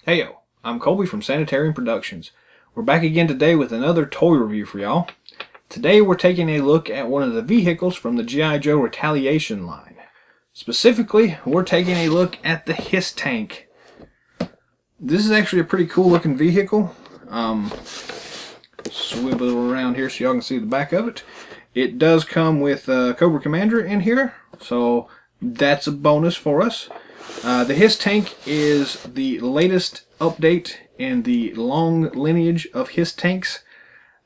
Heyo, I'm Colby from Sanitarium Productions. We're back again today with another toy review for y'all. Today we're taking a look at one of the vehicles from the G.I. Joe Retaliation line. Specifically, we're taking a look at the HISS Tank. This is actually a pretty cool looking vehicle. Swivel it around here so y'all can see the back of it. It does come with Cobra Commander in here, so that's a bonus for us. The HISS Tank is the latest update in the long lineage of HISS tanks.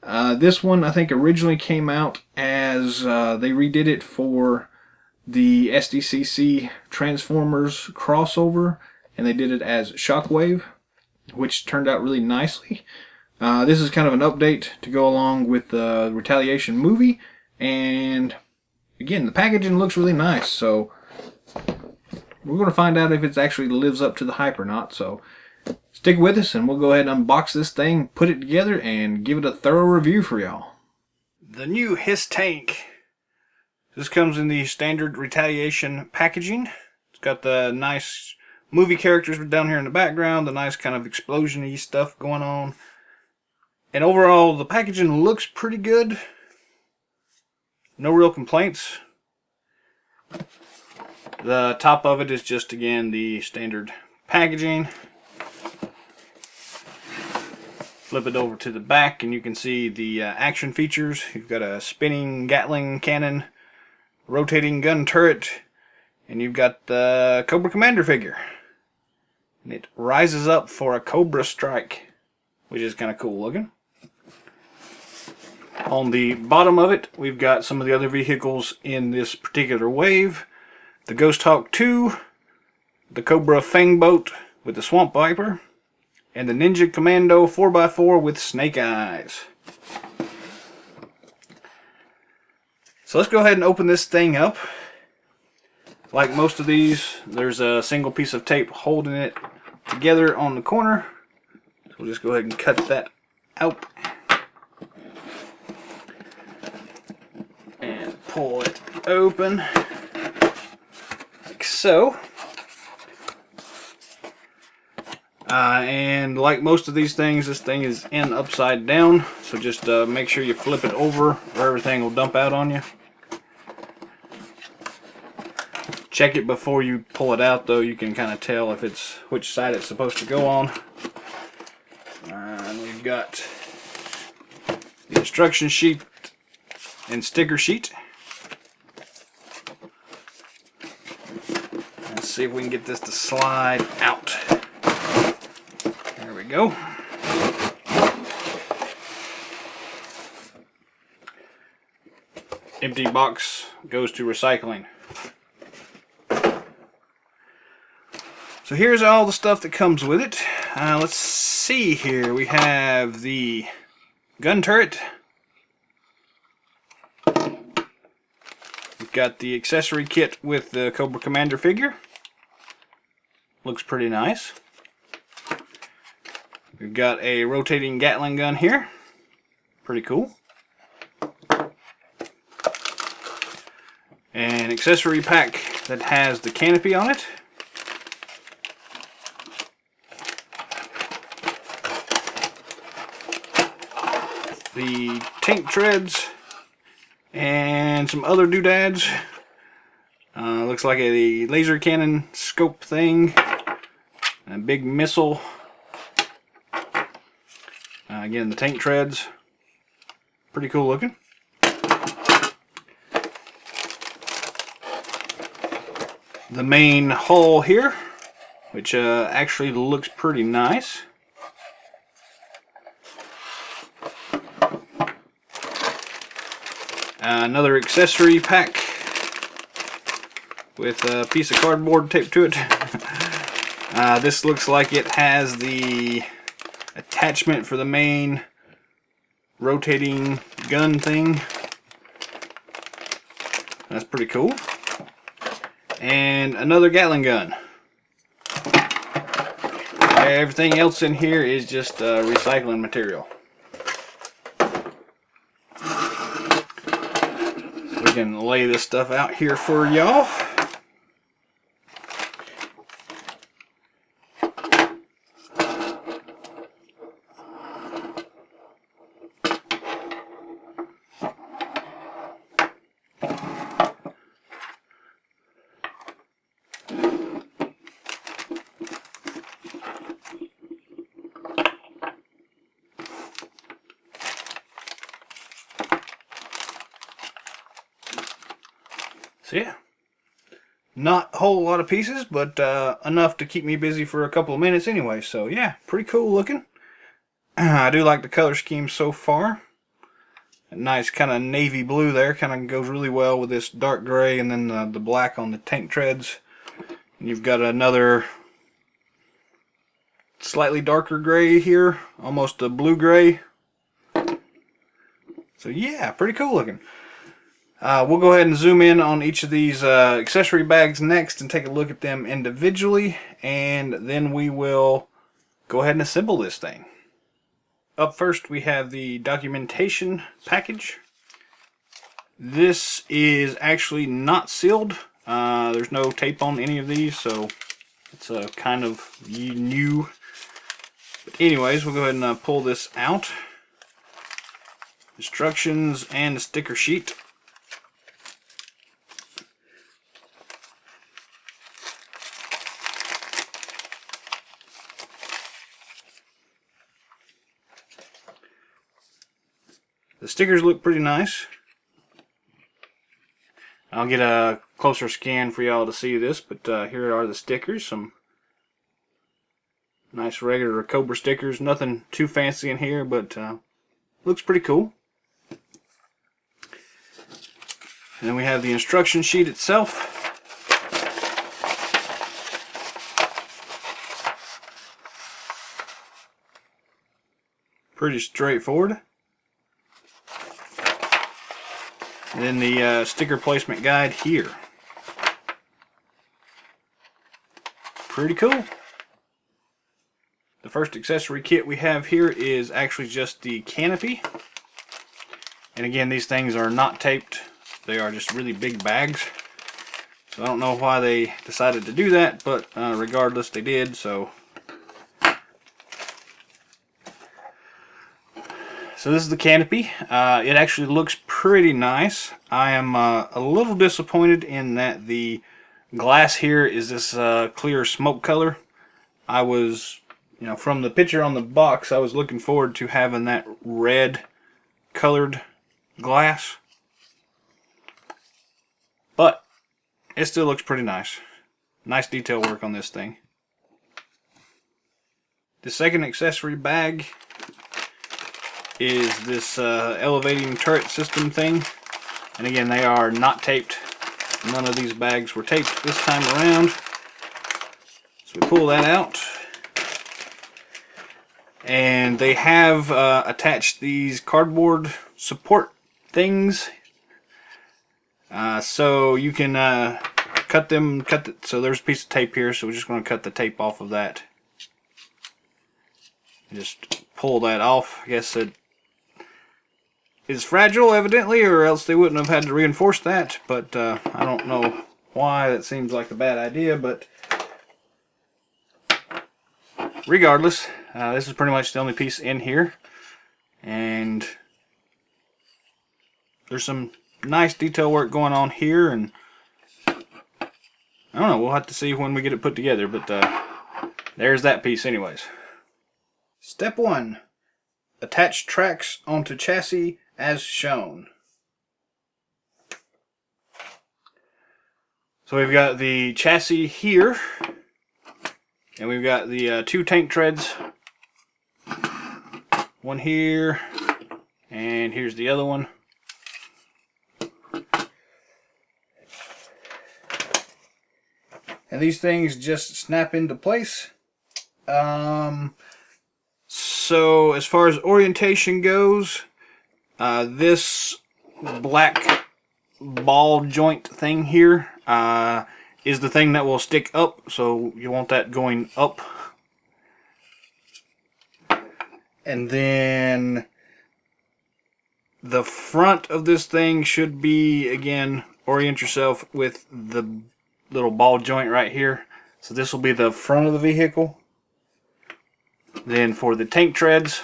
This one I think originally came out as they redid it for the SDCC Transformers crossover, and they did it as Shockwave, which turned out really nicely. This is kind of an update to go along with the Retaliation movie, and again, the packaging looks really nice, so we're going to find out if it actually lives up to the hype or not. So stick with us and we'll go ahead and unbox this thing, put it together, and give it a thorough review for y'all. The new HISS Tank. This comes in the standard Retaliation packaging. It's got the nice movie characters down here in the background, the nice kind of explosion-y stuff going on. And overall, the packaging looks pretty good. No real complaints. The top of it is just, again, the standard packaging. Flip it over to the back and you can see the action features. You've got a spinning Gatling cannon, rotating gun turret, and you've got the Cobra Commander figure. And it rises up for a Cobra strike, which is kind of cool looking. On the bottom of it, we've got some of the other vehicles in this particular wave. The Ghost Hawk 2, the Cobra Fang Boat with the Swamp Viper, and the Ninja Commando 4x4 with Snake Eyes. So let's go ahead and open this thing up. Like most of these, there's a single piece of tape holding it together on the corner. So we'll just go ahead and cut that out. And pull it open. So, and like most of these things, this thing is in upside down, so just make sure you flip it over or everything will dump out on you. Check it before you pull it out though. You can kind of tell if it's which side it's supposed to go on. And we've got the instruction sheet and sticker sheet. See if we can get this to slide out. There we go. Empty box goes to recycling. So here's all the stuff that comes with it. Let's see here. We have the gun turret. We've got the accessory kit with the Cobra Commander figure. Looks pretty nice. We've got a rotating Gatling gun here. Pretty cool. An accessory pack that has the canopy on it. The tank treads and some other doodads. Looks like a laser cannon scope thing. A big missile. Again, the tank treads. Pretty cool looking. The main hull here, which actually looks pretty nice. Another accessory pack with a piece of cardboard taped to it. This looks like it has the attachment for the main rotating gun thing. That's pretty cool. And another Gatling gun. Everything else in here is just recycling material. So we can lay this stuff out here for y'all. So yeah, not a whole lot of pieces, but enough to keep me busy for a couple of minutes anyway. So yeah, pretty cool looking. I do like the color scheme so far. A nice kind of navy blue there, kind of goes really well with this dark gray, and then the black on the tank treads. And you've got another slightly darker gray here, almost a blue gray. So yeah, pretty cool looking. We'll go ahead and zoom in on each of these accessory bags next and take a look at them individually, and then we will go ahead and assemble this thing. Up first we have the documentation package. This is actually not sealed. There's no tape on any of these, so it's kind of new. But anyways, we'll go ahead and pull this out. Instructions and a sticker sheet. The stickers look pretty nice. I'll get a closer scan for y'all to see this, but here are the stickers. Some nice regular Cobra stickers. Nothing too fancy in here, but looks pretty cool. And then we have the instruction sheet itself. Pretty straightforward. And then the sticker placement guide here. Pretty cool. The first accessory kit we have here is actually just the canopy. And again, these things are not taped. They are just really big bags. So I don't know why they decided to do that, but regardless, they did. So this is the canopy. It actually looks pretty nice. I am a little disappointed in that the glass here is this clear smoke color. I was, from the picture on the box, I was looking forward to having that red colored glass. But it still looks pretty nice. Nice detail work on this thing. The second accessory bag is this elevating turret system thing, and again, they are not taped. None of these bags were taped this time around, so we pull that out, and they have attached these cardboard support things, so you can so there's a piece of tape here, so we're just going to cut the tape off of that. Just pull that off. I guess it is fragile, evidently, or else they wouldn't have had to reinforce that, but I don't know why. That seems like a bad idea, but regardless, this is pretty much the only piece in here, and there's some nice detail work going on here, and I don't know, we'll have to see when we get it put together, but there's that piece anyways. Step 1. Attach tracks onto chassis as shown. So we've got the chassis here, and we've got the 2 tank treads. One here, and here's the other one. And these things just snap into place. So as far as orientation goes, this black ball joint thing here is the thing that will stick up, so you want that going up. And then the front of this thing should be, again, orient yourself with the little ball joint right here. So this will be the front of the vehicle. Then for the tank treads,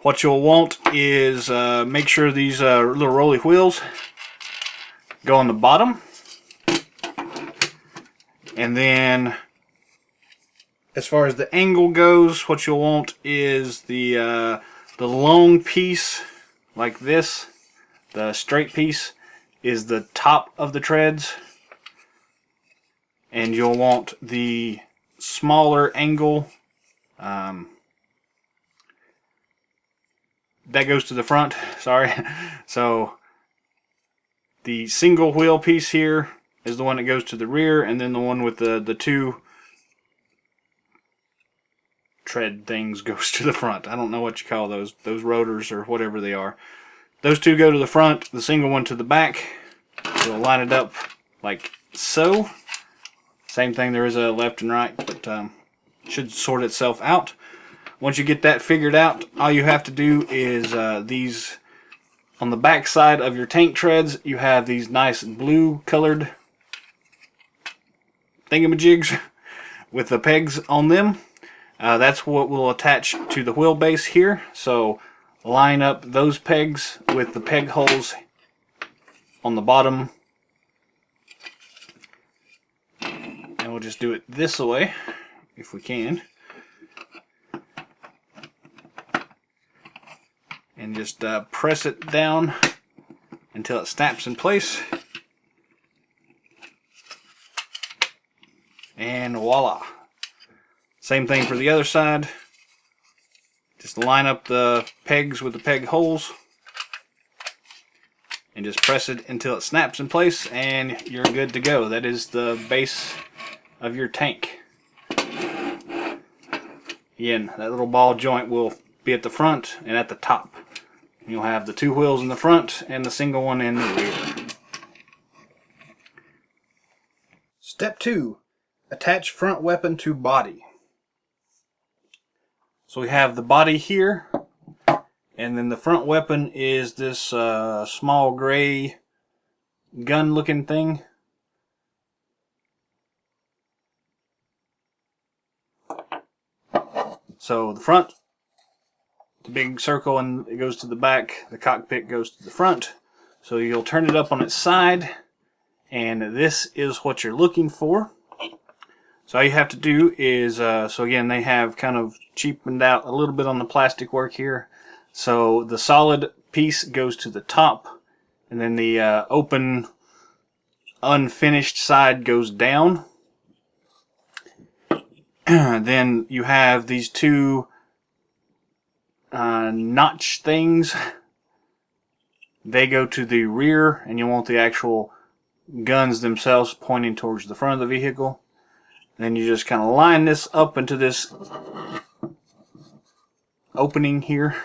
what you'll want is make sure these little rolly wheels go on the bottom. And then as far as the angle goes, what you'll want is the long piece like this, the straight piece, is the top of the treads, and you'll want the smaller angle that goes to the front, sorry. So the single wheel piece here is the one that goes to the rear, and then the one with the two tread things goes to the front. I don't know what you call those rotors or whatever they are. Those two go to the front, the single one to the back. You'll line it up like so. Same thing, there is a left and right, but it should sort itself out. Once you get that figured out, all you have to do is these on the back side of your tank treads, you have these nice blue colored thingamajigs with the pegs on them. That's what will attach to the wheelbase here. So line up those pegs with the peg holes on the bottom. And we'll just do it this way if we can. And just press it down until it snaps in place. And voila. Same thing for the other side. Just line up the pegs with the peg holes and just press it until it snaps in place, and you're good to go. That is the base of your tank. Again, that little ball joint will be at the front and at the top. You'll have the two wheels in the front and the single one in the rear. Step 2. Attach front weapon to body. So we have the body here, and then the front weapon is this small gray gun looking thing. So the front, the big circle, and it goes to the back. The cockpit goes to the front. So you'll turn it up on its side, and this is what you're looking for. So all you have to do is, so again, they have kind of cheapened out a little bit on the plastic work here. So the solid piece goes to the top, and then the open, unfinished side goes down. Then you have these two notch things. They go to the rear, and you want the actual guns themselves pointing towards the front of the vehicle. Then you just kind of line this up into this opening here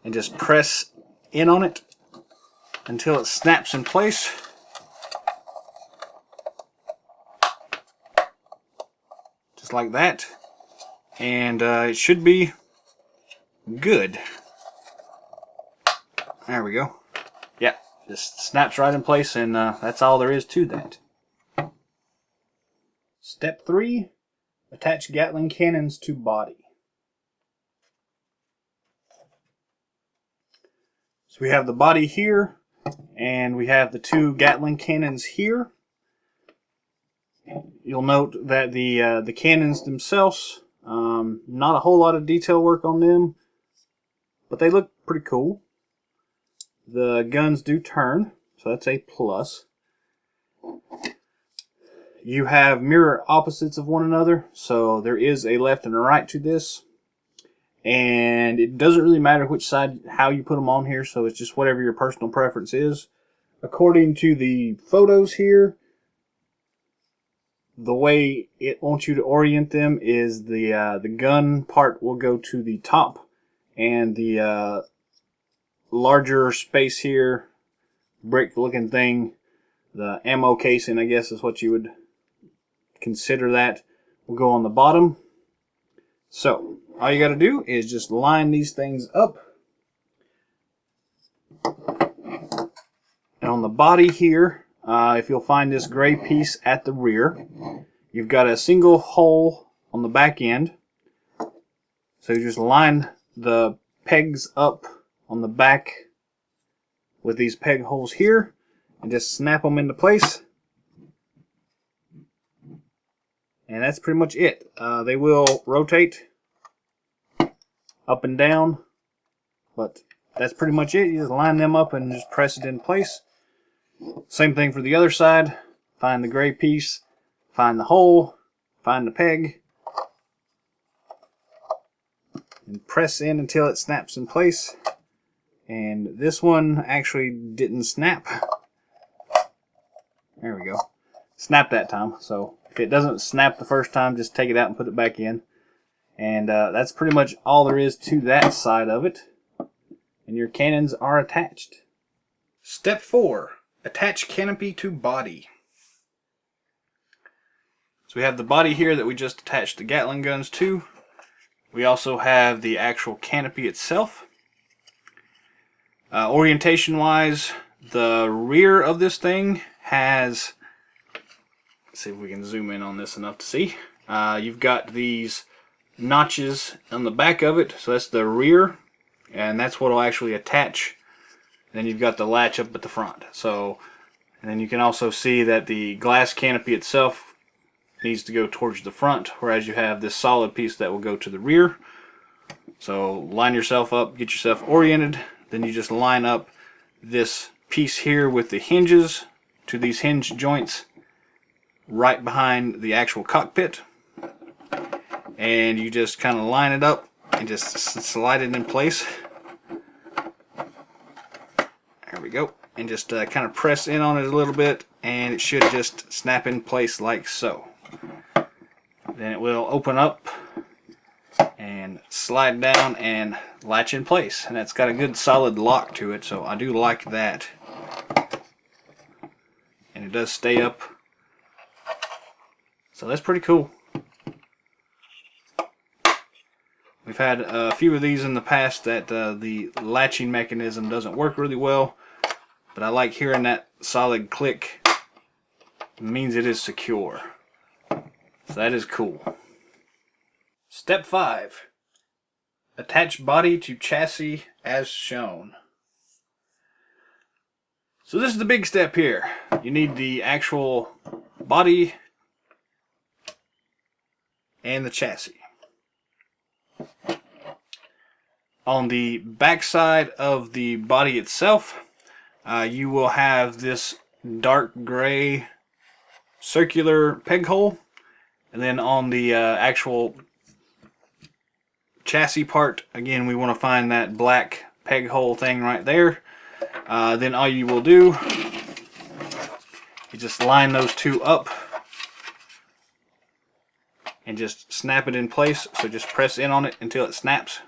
and just press in on it until it snaps in place. Just like that. And it should be good. There we go. Yeah, just snaps right in place, and that's all there is to that. Step 3. Attach Gatling cannons to body. So we have the body here, and we have the two Gatling cannons here. You'll note that the cannons themselves, not a whole lot of detail work on them, but they look pretty cool. The guns do turn, so that's a plus. You have mirror opposites of one another, so there is a left and a right to this. And it doesn't really matter which side, how you put them on here, so it's just whatever your personal preference is. According to the photos here, the way it wants you to orient them is the gun part will go to the top, and the larger space here, brick looking thing, the ammo casing, I guess is what you would consider that, will go on the bottom. So all you got to do is just line these things up. And on the body here, if you'll find this gray piece at the rear, you've got a single hole on the back end. So you just line the pegs up on the back with these peg holes here and just snap them into place. And that's pretty much it. They will rotate up and down, but that's pretty much it. You just line them up and just press it in place. Same thing for the other side. Find the gray piece, find the hole, find the peg, and press in until it snaps in place. And this one actually didn't snap. There we go. Snapped that time. So if it doesn't snap the first time, just take it out and put it back in. And that's pretty much all there is to that side of it. And your cannons are attached. Step 4. Attach canopy to body. So we have the body here that we just attached the Gatling guns to. We also have the actual canopy itself. Orientation wise, the rear of this thing has, let's see if we can zoom in on this enough to see. You've got these notches on the back of it, so that's the rear, and that's what will actually attach. Then you've got the latch up at the front. So, and then you can also see that the glass canopy itself needs to go towards the front, whereas you have this solid piece that will go to the rear. So line yourself up, get yourself oriented, then you just line up this piece here with the hinges to these hinge joints right behind the actual cockpit. And you just kind of line it up and just slide it in place. There we go. And just kind of press in on it a little bit, and it should just snap in place like so. Then it will open up and slide down and latch in place. And it's got a good solid lock to it, so I do like that. And it does stay up. So that's pretty cool. We've had a few of these in the past that the latching mechanism doesn't work really well, but I like hearing that solid click. It means it is secure. So that is cool. Step 5. Attach body to chassis as shown. So this is the big step here. You need the actual body and the chassis. On the back side of the body itself, you will have this dark gray circular peg hole, and then on the actual chassis part, again, we want to find that black peg hole thing right there. Then all you will do is just line those two up and just snap it in place. So just press in on it until it snaps.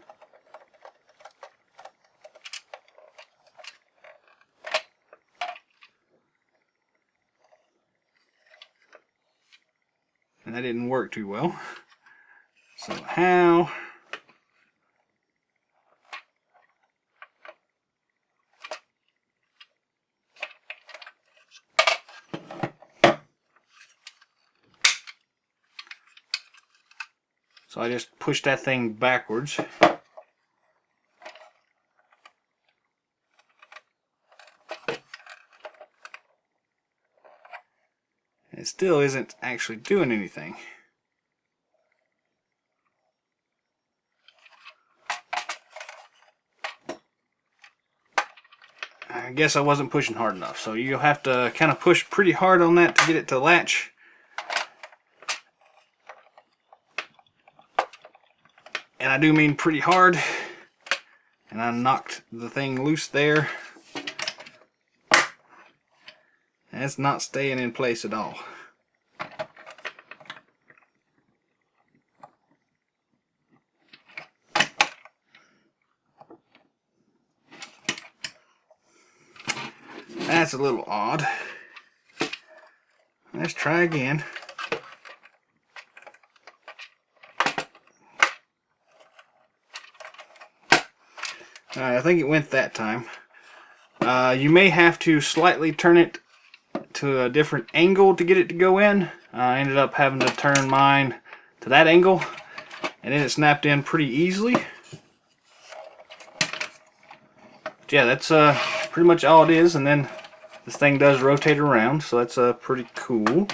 And that didn't work too well. So how? So I just pushed that thing backwards. It still isn't actually doing anything. I guess I wasn't pushing hard enough, so you'll have to kind of push pretty hard on that to get it to latch. And I do mean pretty hard. And I knocked the thing loose there. And it's not staying in place at all. That's a little odd. Let's try again. Alright, I think it went that time. You may have to slightly turn it to a different angle to get it to go in. I ended up having to turn mine to that angle, and then it snapped in pretty easily. But yeah, that's pretty much all it is. And then this thing does rotate around, so that's pretty cool.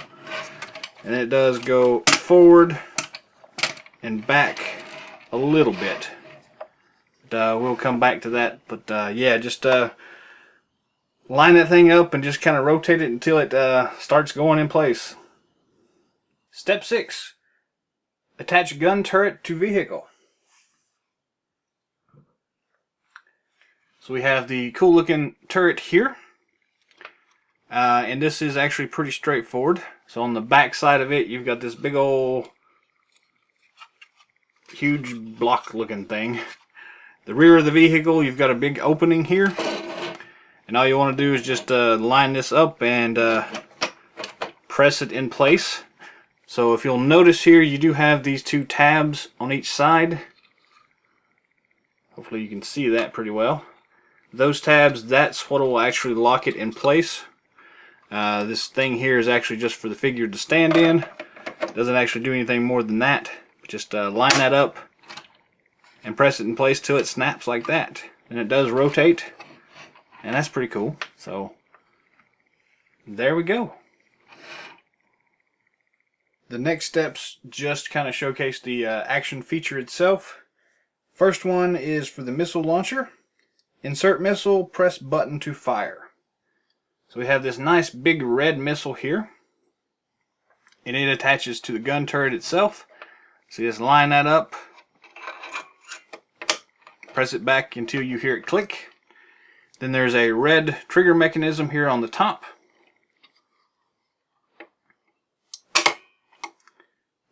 And it does go forward and back a little bit. We'll come back to that, but yeah, just line that thing up and just kind of rotate it until it starts going in place. Step 6. Attach gun turret to vehicle. So we have the cool looking turret here. And this is actually pretty straightforward. So on the back side of it, you've got this big old huge block looking thing. The rear of the vehicle, you've got a big opening here. And all you want to do is just line this up and press it in place. So if you'll notice here, you do have these two tabs on each side. Hopefully you can see that pretty well. Those tabs, that's what will actually lock it in place. This thing here is actually just for the figure to stand in. It doesn't actually do anything more than that. Just line that up and press it in place till it snaps like that. And it does rotate. And that's pretty cool. So there we go. The next steps just kind of showcase the action feature itself. First one is for the missile launcher. Insert missile, press button to fire. So we have this nice big red missile here. And it attaches to the gun turret itself. So you just line that up. Press it back until you hear it click. Then there's a red trigger mechanism here on the top.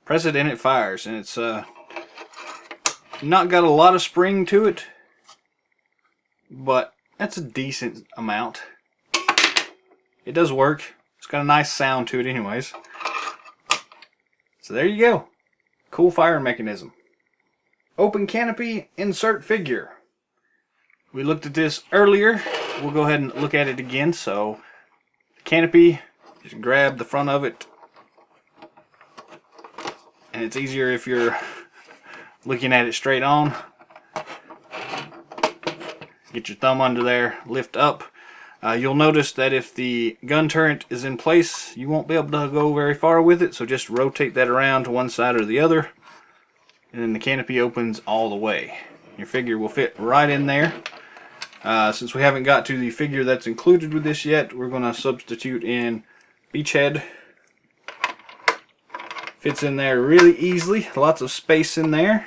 Press it and it fires. And it's not got a lot of spring to it, but that's a decent amount. It does work. It's got a nice sound to it anyways. So there you go. Cool fire mechanism. Open canopy, insert figure. We looked at this earlier. We'll go ahead and look at it again. So canopy, just grab the front of it. And it's easier if you're looking at it straight on. Get your thumb under there, lift up. You'll notice that if the gun turret is in place, you won't be able to go very far with it, so just rotate that around to one side or the other, and then the canopy opens all the way. Your figure will fit right in there. Since we haven't got to the figure that's included with this yet, we're going to substitute in Beachhead. Fits in there really easily, lots of space in there.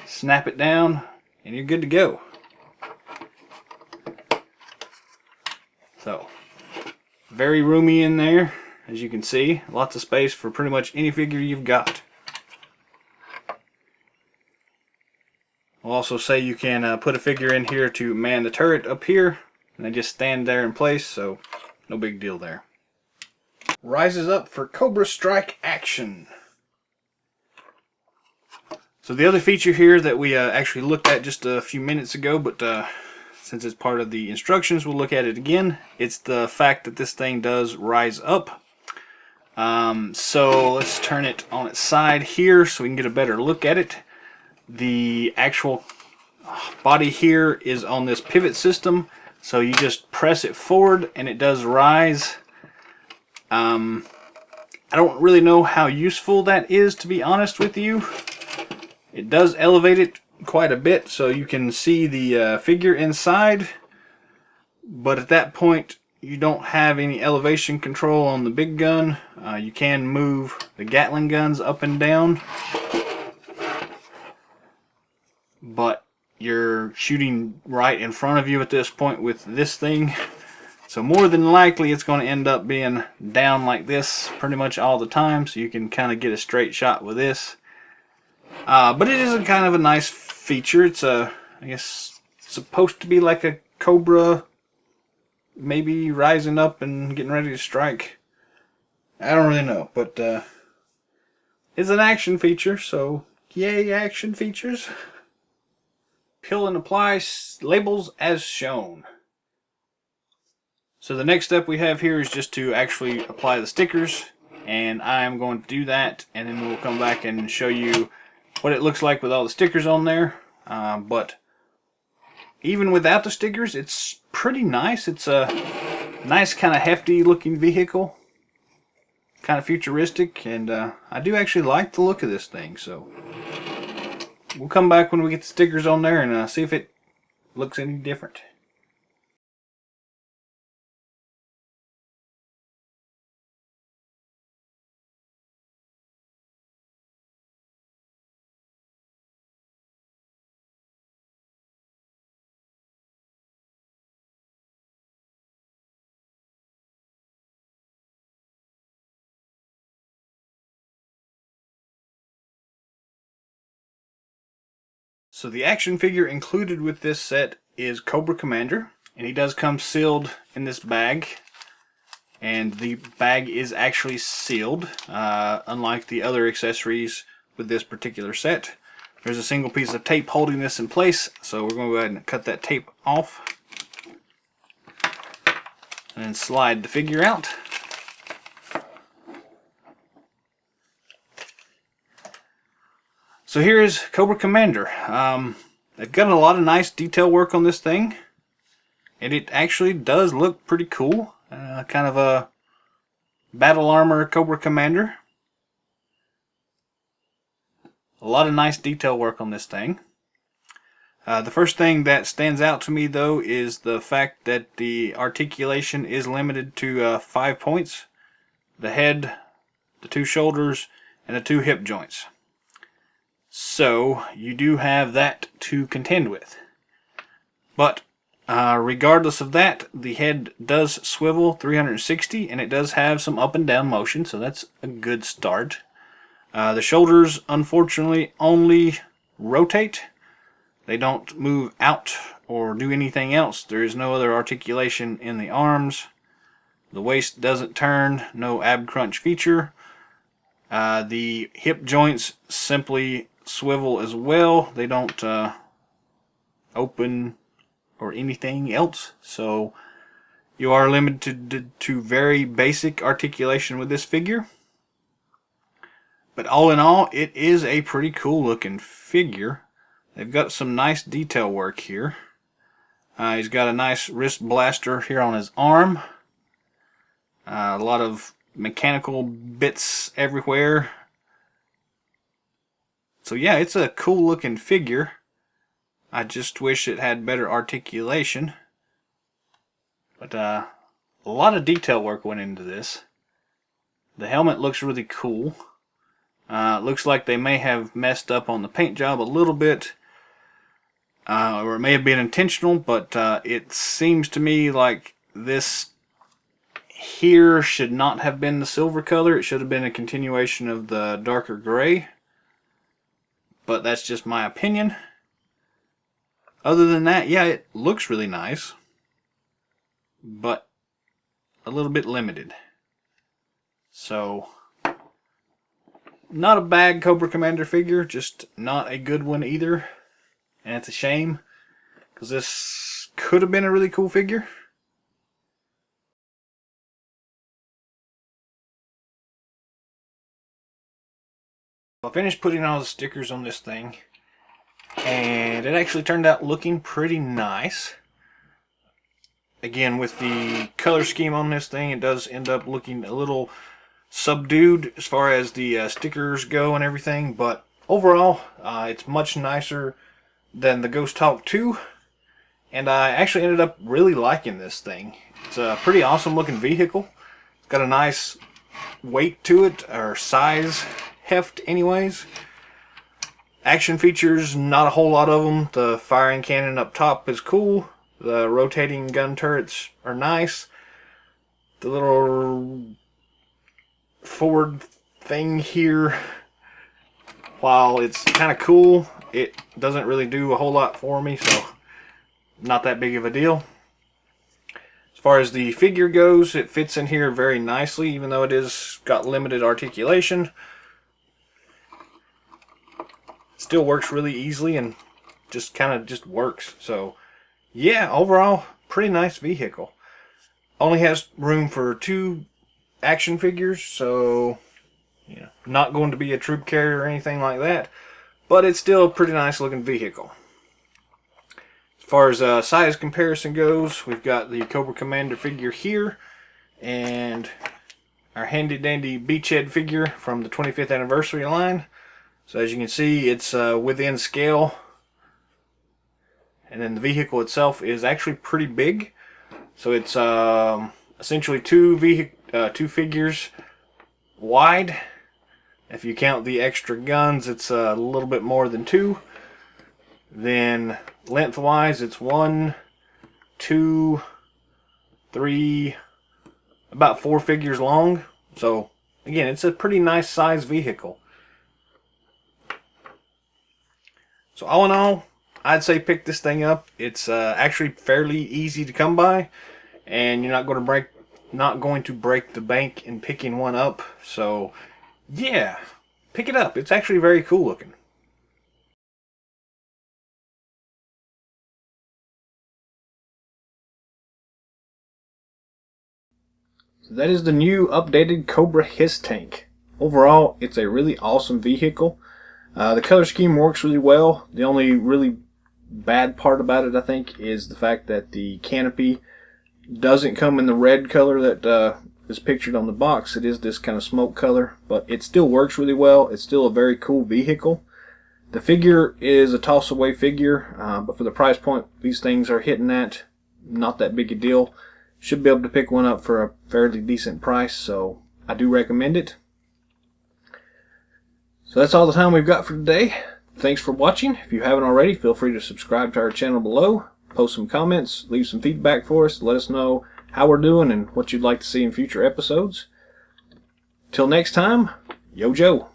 Snap it down, and you're good to go. So, very roomy in there, as you can see. Lots of space for pretty much any figure you've got. I'll also say you can put a figure in here to man the turret up here, and they just stand there in place, so no big deal there. Rises up for Cobra Strike action. So the other feature here that we actually looked at just a few minutes ago, but since it's part of the instructions, we'll look at it again. It's the fact that this thing does rise up. So let's turn it on its side here so we can get a better look at it. The actual body here is on this pivot system, so you just press it forward and it does rise. I don't really know how useful that is, to be honest with you. It does elevate it quite a bit so you can see the figure inside, but at that point you don't have any elevation control on the big gun. You can move the Gatling guns up and down, but you're shooting right in front of you at this point with this thing, so more than likely it's going to end up being down like this pretty much all the time, so you can kind of get a straight shot with this. But it is a kind of a nice feature. It's I guess supposed to be like a Cobra, maybe rising up and getting ready to strike. I don't really know, but it's an action feature, so yay action features. Peel and apply labels as shown. So the next step we have here is just to actually apply the stickers, and I'm going to do that, and then we'll come back and show you what it looks like with all the stickers on there. But even without the stickers, it's pretty nice. It's a nice kind of hefty looking vehicle, kind of futuristic, and I do actually like the look of this thing. So we'll come back when we get the stickers on there and see if it looks any different. So the action figure included with this set is Cobra Commander, and he does come sealed in this bag. And the bag is actually sealed, unlike the other accessories with this particular set. There's a single piece of tape holding this in place, so we're going to go ahead and cut that tape off. And then slide the figure out. So here is Cobra Commander. They've got a lot of nice detail work on this thing, and it actually does look pretty cool. Kind of a battle armor Cobra Commander. A lot of nice detail work on this thing. The first thing that stands out to me though is the fact that the articulation is limited to 5 points. The head, the 2 shoulders, and the 2 hip joints. So you do have that to contend with. But regardless of that, the head does swivel 360 and it does have some up and down motion, so that's a good start. The shoulders unfortunately only rotate. They don't move out or do anything else. There is no other articulation in the arms. The waist doesn't turn, no ab crunch feature. The hip joints simply swivel as well. They don't open or anything else. So you are limited to very basic articulation with this figure. But all in all, it is a pretty cool looking figure. They've got some nice detail work here. He's got a nice wrist blaster here on his arm. A lot of mechanical bits everywhere. So yeah, it's a cool looking figure. I just wish it had better articulation. But a lot of detail work went into this. The helmet looks really cool. Looks like they may have messed up on the paint job a little bit. Or it may have been intentional, but it seems to me like this here should not have been the silver color. It should have been a continuation of the darker gray. But that's just my opinion. Other than that, yeah, it looks really nice. But a little bit limited. So, not a bad Cobra Commander figure, just not a good one either. And it's a shame, because this could have been a really cool figure. I finished putting all the stickers on this thing, and it actually turned out looking pretty nice. Again, with the color scheme on this thing, it does end up looking a little subdued as far as the stickers go and everything, but overall, it's much nicer than the Ghost Hawk 2, and I actually ended up really liking this thing. It's a pretty awesome looking vehicle. It's got a nice weight to it, or size heft anyways. Action features, not a whole lot of them. The firing cannon up top is cool. The rotating gun turrets are nice. The little forward thing here, while it's kind of cool, it doesn't really do a whole lot for me, so not that big of a deal. As far as the figure goes, it fits in here very nicely, even though it is got limited articulation. Still works really easily and just kind of just works. So yeah, overall, pretty nice vehicle. Only has room for 2 action figures, so you know, not going to be a troop carrier or anything like that, but it's still a pretty nice looking vehicle. As far as size comparison goes, we've got the Cobra Commander figure here, and our handy dandy beachhead figure from the 25th anniversary line. So as you can see, it's within scale, and then the vehicle itself is actually pretty big. So it's essentially two figures wide. If you count the extra guns, it's a little bit more than 2. Then lengthwise, it's 1, 2, 3, about 4 figures long. So again, it's a pretty nice size vehicle. So all in all, I'd say pick this thing up. It's actually fairly easy to come by, and you're not going to break the bank in picking one up. So yeah, pick it up. It's actually very cool looking. So that is the new updated Cobra HISS Tank. Overall, it's a really awesome vehicle. The color scheme works really well. The only really bad part about it, I think, is the fact that the canopy doesn't come in the red color that is pictured on the box. It is this kind of smoke color, but it still works really well. It's still a very cool vehicle. The figure is a toss-away figure, but for the price point these things are hitting at, not that big a deal. Should be able to pick one up for a fairly decent price, so I do recommend it. So that's all the time we've got for today. Thanks for watching. If you haven't already, feel free to subscribe to our channel below, post some comments, leave some feedback for us, let us know how we're doing and what you'd like to see in future episodes. Till next time, Yo Joe.